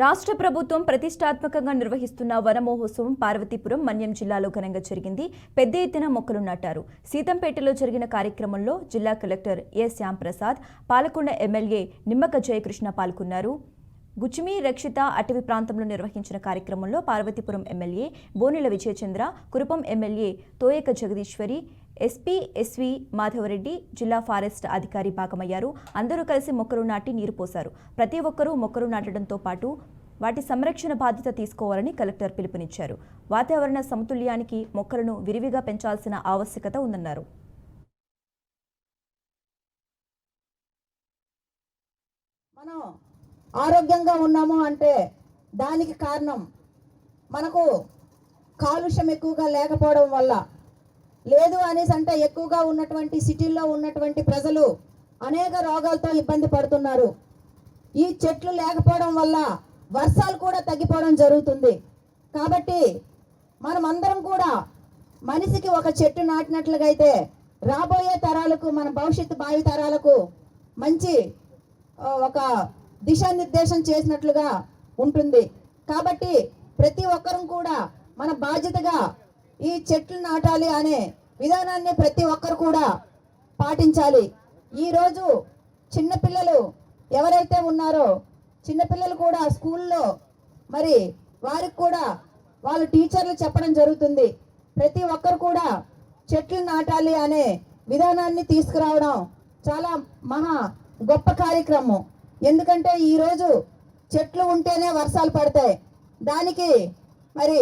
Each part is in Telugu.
రాష్ట్ర ప్రభుత్వం ప్రతిష్టాత్మకంగా నిర్వహిస్తున్న వన మహోత్సవం పార్వతీపురం మన్యం జిల్లాలో ఘనంగా జరిగింది. పెద్ద ఎత్తున మొక్కలు నాటారు. సీతంపేటలో జరిగిన కార్యక్రమంలో జిల్లా collector S Shyamprasad, Palakonda MLA Nimmaka Jayakrishna పాల్గొన్నారు. గుచ్చిమి రక్షిత అటవీ ప్రాంతంలో నిర్వహించిన కార్యక్రమంలో Parvathipuram MLA Bonela Vijayachandra, Kurupam MLA Thoyaka Jagadeeswari, SP SV Madhava Reddy, జిల్లా ఫారెస్ట్ అధికారి భాగమయ్యారు. అందరూ కలిసి మొక్కలు నాటి నీరు పోశారు. ప్రతి ఒక్కరూ మొక్కలు నాటడంతో పాటు వాటి సంరక్షణ బాధ్యత తీసుకోవాలని కలెక్టర్ పిలుపునిచ్చారు. వాతావరణ సమతుల్యానికి మొక్కలను విరివిగా పెంచాల్సిన ఆవశ్యకత ఉందన్నారు. మనం ఆరోగ్యంగా ఉన్నాము అంటే దానికి కారణం మనకు కాలుష్యం ఎక్కువగా లేకపోవడం వల్ల. లేదు అనేసి అంటే ఎక్కువగా ఉన్నటువంటి సిటీల్లో ఉన్నటువంటి ప్రజలు అనేక రోగాలతో ఇబ్బంది పడుతున్నారు. ఈ చెట్లు లేకపోవడం వల్ల వర్షాలు కూడా తగ్గిపోవడం జరుగుతుంది. కాబట్టి మనం అందరం కూడా మనిషికి ఒక చెట్టు నాటినట్లుగా అయితే రాబోయే తరాలకు, మన భవిష్యత్తు భావి తరాలకు మంచి ఒక దిశానిర్దేశం చేసినట్లుగా ఉంటుంది. కాబట్టి ప్రతి ఒక్కరం కూడా మన బాధ్యతగా ఈ చెట్లు నాటాలి అనే విధానాన్ని ప్రతి ఒక్కరు కూడా పాటించాలి. ఈరోజు చిన్నపిల్లలు ఎవరైతే ఉన్నారో చిన్నపిల్లలు కూడా స్కూల్లో మరి వారికి కూడా వాళ్ళ టీచర్లు చెప్పడం జరుగుతుంది. ప్రతి ఒక్కరు కూడా చెట్లు నాటాలి అనే విధానాన్ని తీసుకురావడం చాలా మహా గొప్ప కార్యక్రమం. ఎందుకంటే ఈరోజు చెట్లు ఉంటేనే వర్షాలు పడతాయి. దానికి మరి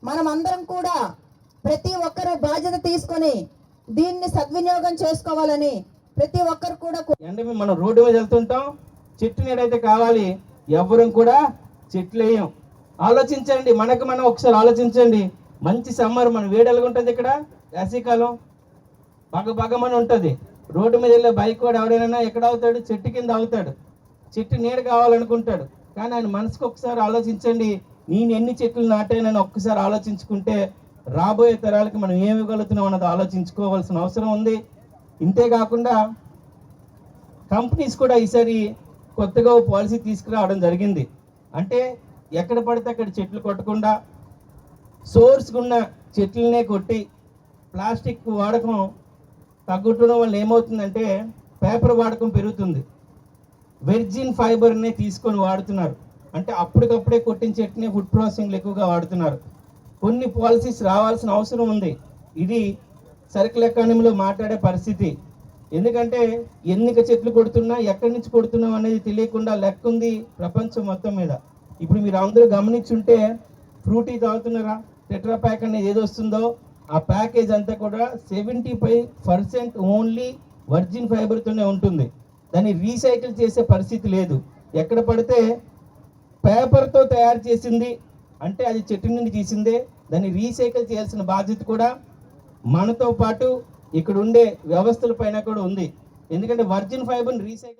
మనం అందరం కూడా ప్రతి ఒక్కరు బాధ్యత తీసుకొని దీన్ని సద్వినియోగం చేసుకోవాలని ప్రతి ఒక్కరు కూడా. మనం రోడ్డు మీద వెళ్తుంటాం, చెట్టు నీడైతే కావాలి, ఎవరం కూడా చెట్లు వేయం. ఆలోచించండి, మనకు మనం ఒకసారి ఆలోచించండి. మంచి సమ్మర్, మన వేడి ఎలాగుంటుంది, ఇక్కడ వేసవికాలం బగబగమని ఉంటుంది. రోడ్డు మీద వెళ్ళే బైక్ కూడా ఎవరైనా ఎక్కడ అవుతాడు? చెట్టు కింద అవుతాడు. చెట్టు నీడ కావాలనుకుంటాడు. కానీ ఆయన మనసుకు ఒకసారి ఆలోచించండి, నేను ఎన్ని చెట్లు నాటానని ఒక్కసారి ఆలోచించుకుంటే రాబోయే తరాలకి మనం ఏమి ఇవ్వగలుగుతున్నాం అన్నది ఆలోచించుకోవాల్సిన అవసరం ఉంది. ఇంతేకాకుండా కంపెనీస్ కూడా ఈసారి కొత్తగా పాలసీ తీసుకురావడం జరిగింది. అంటే ఎక్కడ పడితే అక్కడ చెట్లు కొట్టకుండా సోర్స్గా ఉన్న చెట్లనే కొట్టి ప్లాస్టిక్ వాడకం తగ్గుతుండడం వల్ల ఏమవుతుందంటే పేపర్ వాడకం పెరుగుతుంది. వెర్జిన్ ఫైబర్నే తీసుకొని వాడుతున్నారు. అంటే అప్పటికప్పుడే కొట్టిన చెట్టుని ఫుడ్ ప్రాసెసింగ్లు ఎక్కువగా వాడుతున్నారు. కొన్ని పాలసీస్ రావాల్సిన అవసరం ఉంది. ఇది సర్కిల్ ఎకానమీలో మాట్లాడే పరిస్థితి. ఎందుకంటే ఎన్ని చెట్లు కొడుతున్నా, ఎక్కడి నుంచి కొడుతున్నాం అనేది తెలియకుండా లెక్క ఉంది ప్రపంచం మొత్తం మీద. ఇప్పుడు మీరు అందరూ గమనించుంటే ఫ్రూటీ తాగుతున్నారా? టెట్రా ప్యాక్ అనేది ఏది వస్తుందో ఆ ప్యాకేజ్ అంతా కూడా 75% ఓన్లీ వర్జిన్ ఫైబర్తోనే ఉంటుంది. దాన్ని రీసైకిల్ చేసే పరిస్థితి లేదు. ఎక్కడ పడితే పేపర్తో తయారు చేసింది అంటే అది చెట్టు నుండి తీసిందే. దాన్ని రీసైకిల్ చేయాల్సిన బాధ్యత కూడా మనతో పాటు ఇక్కడ ఉండే వ్యవస్థల పైన కూడా ఉంది. ఎందుకంటే వర్జిన్ ఫైబర్ని రీసైకిల్